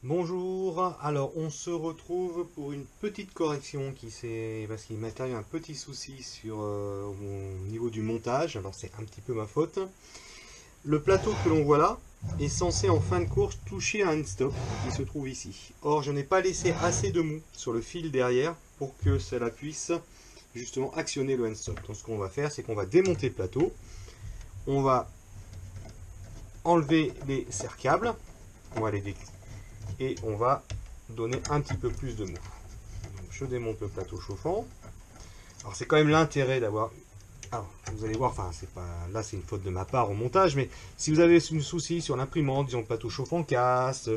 Bonjour, alors on se retrouve pour une petite correction parce qu'il m'est arrivé un petit souci sur au niveau du montage, alors c'est un petit peu ma faute. Le plateau que l'on voit là est censé en fin de course toucher un stop qui se trouve ici. Or je n'ai pas laissé assez de mou sur le fil derrière pour que cela puisse justement actionner le stop. Donc ce qu'on va faire, c'est qu'on va démonter le plateau, on va enlever les serre-câbles, on va les déclencher et on va donner un petit peu plus de mou. Donc, je démonte le plateau chauffant. Alors c'est quand même l'intérêt d'avoir. Alors vous allez voir, enfin c'est pas là c'est une faute de ma part au montage, mais si vous avez un souci sur l'imprimante, disons le plateau chauffant casse,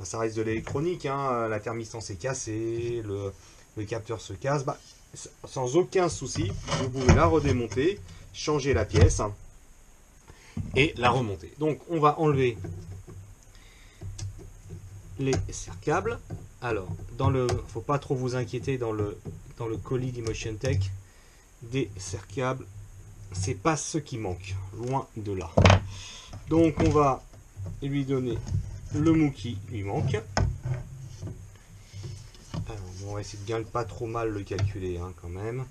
ça reste de l'électronique, hein, la thermistance est cassée, le capteur se casse, bah, sans aucun souci, vous pouvez la redémonter, changer la pièce et la remonter. Donc on va enlever les serre-câbles. Alors, faut pas trop vous inquiéter dans le colis d'Emotion Tech, des serre-câbles, c'est pas ce qui manque, loin de là. Donc on va lui donner le mou qui lui manque. Alors, on va essayer de bien pas trop mal le calculer hein, quand même.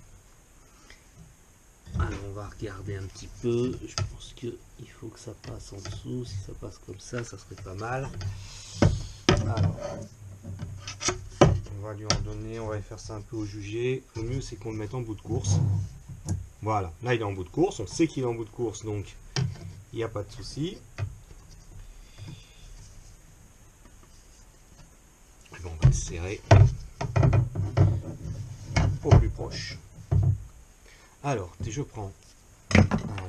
Alors on va regarder un petit peu. Je pense que il faut que ça passe en dessous. Si ça passe comme ça serait pas mal. Alors, on va lui en donner, on va faire ça un peu au jugé. Le mieux c'est qu'on le mette en bout de course. Voilà, là il est en bout de course, on sait qu'il est en bout de course, donc il n'y a pas de souci. Bon, on va le serrer au plus proche. Alors, je prends,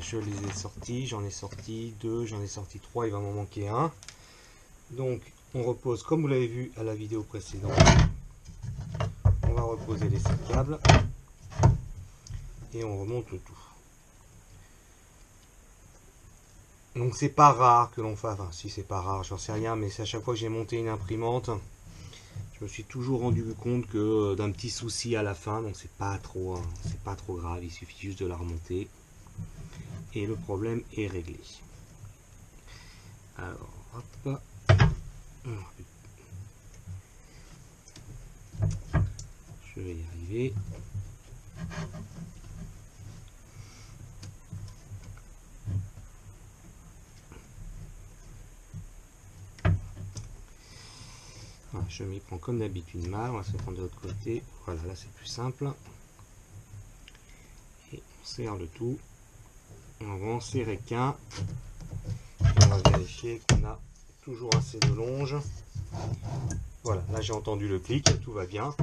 je les ai sortis, j'en ai sorti 2, j'en ai sorti 3, il va m'en manquer un. Donc, on repose, comme vous l'avez vu à la vidéo précédente, on va reposer les câbles et on remonte le tout. Donc c'est pas rare que l'on fasse, enfin si c'est pas rare, j'en sais rien, mais c'est à chaque fois que j'ai monté une imprimante, je me suis toujours rendu compte que d'un petit souci à la fin, donc c'est pas trop grave, il suffit juste de la remonter et le problème est réglé. Alors hop, je vais y arriver. Voilà, je m'y prends comme d'habitude mal, on va se prendre de l'autre côté, voilà là c'est plus simple. Et on serre le tout, on va en serrer qu'un, on va vérifier qu'on a toujours assez de longe. Voilà, là j'ai entendu le clic, tout va bien.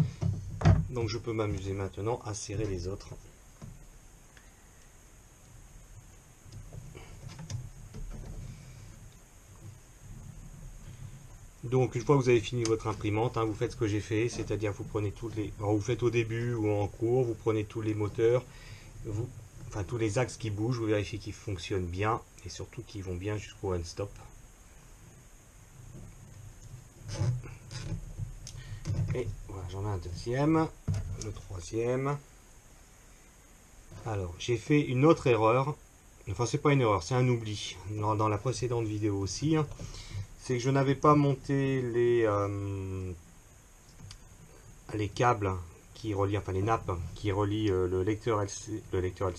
Donc je peux m'amuser maintenant à serrer les autres. Donc une fois que vous avez fini votre imprimante, hein, vous faites ce que j'ai fait, c'est-à-dire vous prenez alors vous faites au début ou en cours, vous prenez tous les moteurs, enfin tous les axes qui bougent, vous vérifiez qu'ils fonctionnent bien et surtout qu'ils vont bien jusqu'au unstop. Et voilà, j'en ai un deuxième, le troisième. Alors j'ai fait une autre erreur, enfin c'est pas une erreur, c'est un oubli, dans la précédente vidéo aussi, hein. C'est que je n'avais pas monté les câbles qui relient, enfin les nappes qui relient le lecteur LCD, le lecteur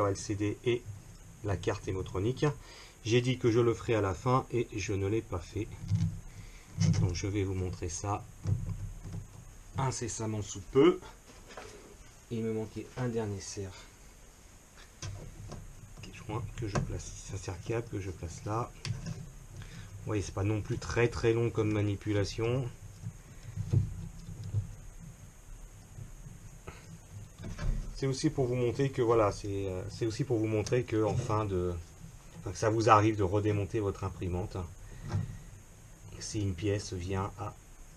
LCD et la carte émotronique. J'ai dit que je le ferai à la fin et je ne l'ai pas fait. Donc je vais vous montrer ça incessamment sous peu. Il me manquait un dernier serre que je place, ça sert câble que je place là. Vous voyez, c'est pas non plus très long comme manipulation. C'est aussi pour vous montrer que voilà, c'est aussi pour vous montrer que que ça vous arrive de redémonter votre imprimante si une pièce vient à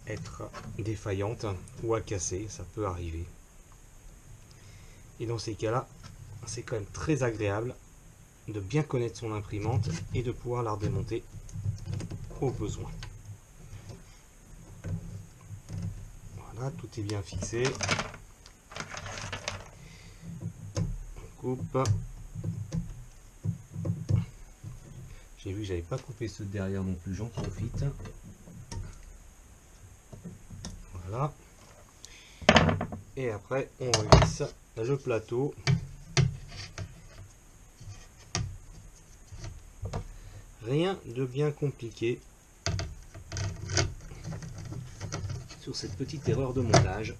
être défaillante ou à casser, ça peut arriver. Et dans ces cas-là, c'est quand même très agréable de bien connaître son imprimante et de pouvoir la redémonter au besoin. Voilà, tout est bien fixé. On coupe. J'ai vu que j'avais pas coupé ceux de derrière non plus, j'en profite. Voilà. Et après, on revisse le plateau. Rien de bien compliqué sur cette petite erreur de montage.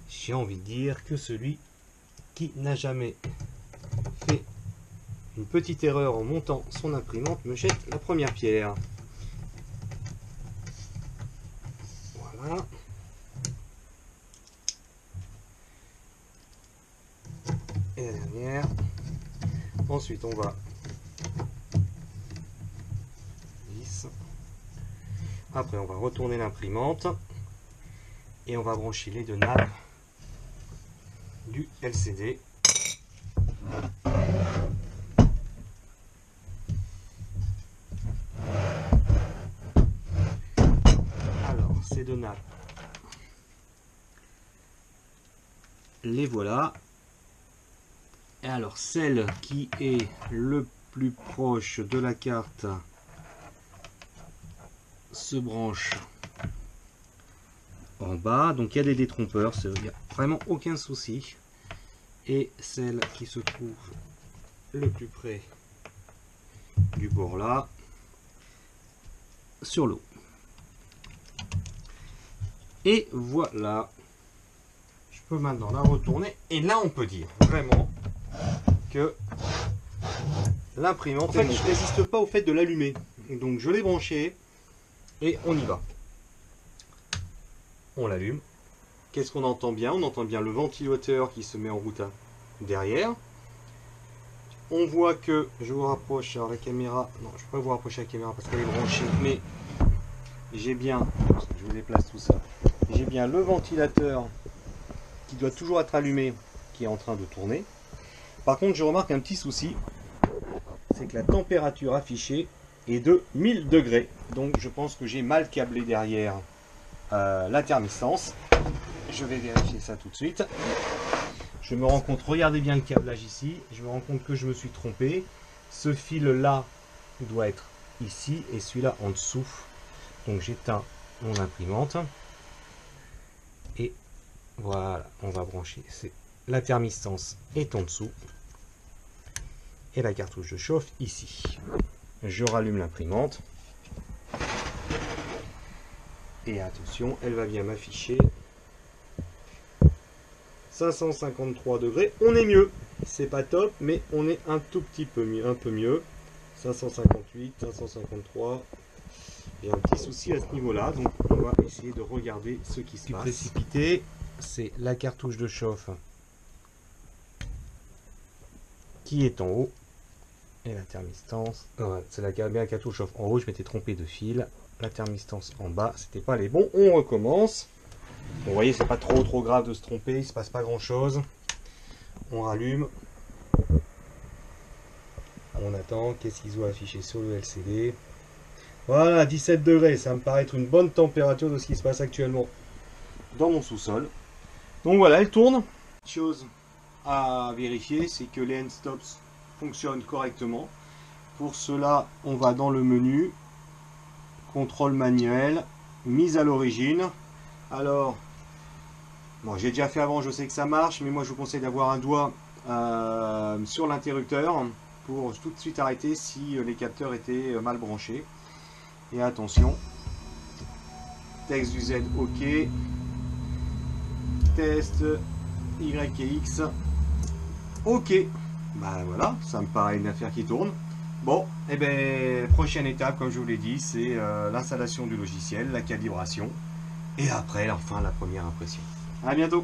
J'ai envie de dire que celui qui n'a jamais fait une petite erreur en montant son imprimante me jette la première pierre. Voilà. Et la dernière. Ensuite, on va après, on va retourner l'imprimante et on va brancher les deux nappes du LCD. Alors, ces deux nappes, les voilà. Et alors, celle qui est le plus proche de la carte se branche en bas, donc il y a des détrompeurs, il n'y a vraiment aucun souci. Et celle qui se trouve le plus près du bord là, sur l'eau. Et voilà, je peux maintenant la retourner, et là on peut dire vraiment que l'imprimante, en fait, je résiste pas au fait de l'allumer, donc je l'ai branché et on y va. On l'allume. Qu'est-ce qu'on entend bien? On entend bien le ventilateur qui se met en route derrière. On voit que, je vous rapproche, alors la caméra, non je peux pas vous rapprocher la caméra parce qu'elle est branchée, mais j'ai bien, je vous déplace tout ça, j'ai bien le ventilateur qui doit toujours être allumé, qui est en train de tourner. Par contre, je remarque un petit souci, c'est que la température affichée est de 1000 degrés. Donc je pense que j'ai mal câblé derrière la thermistance. Je vais vérifier ça tout de suite. Je me rends compte, regardez bien le câblage ici, je me rends compte que je me suis trompé. Ce fil là doit être ici et celui-là en dessous. Donc j'éteins mon imprimante. Et voilà, on va brancher. La thermistance est en dessous. Et la cartouche de chauffe ici. Je rallume l'imprimante. Et attention, elle va bien m'afficher 553 degrés. On est mieux. C'est pas top, mais on est un tout petit peu mieux. Un peu mieux. 558, 553. Il y a un petit souci à ce niveau-là. Donc on va essayer de regarder ce qui se passe. Précipité, c'est la cartouche de chauffe qui est en haut. Et la thermistance. C'est la cartouche chauffe en haut. Je m'étais trompé de fil. La thermistance en bas, c'était pas les bons. On recommence. Bon, vous voyez, c'est pas trop grave de se tromper, il se passe pas grand chose. On rallume. On attend. Qu'est-ce qu'ils ont affiché sur le LCD? Voilà, 17 degrés. Ça me paraît être une bonne température de ce qui se passe actuellement dans mon sous-sol. Donc voilà, elle tourne. Chose à vérifier, c'est que les end-stops fonctionnent correctement. Pour cela, on va dans le menu. Contrôle manuel, mise à l'origine. Alors, bon, j'ai déjà fait avant, je sais que ça marche, mais moi je vous conseille d'avoir un doigt sur l'interrupteur pour tout de suite arrêter si les capteurs étaient mal branchés. Et attention, texte du Z, OK. Test Y et X, OK. Bah voilà, ça me paraît une affaire qui tourne. Bon, et bien, prochaine étape, comme je vous l'ai dit, c'est l'installation du logiciel, la calibration, et après, enfin, la première impression. À bientôt!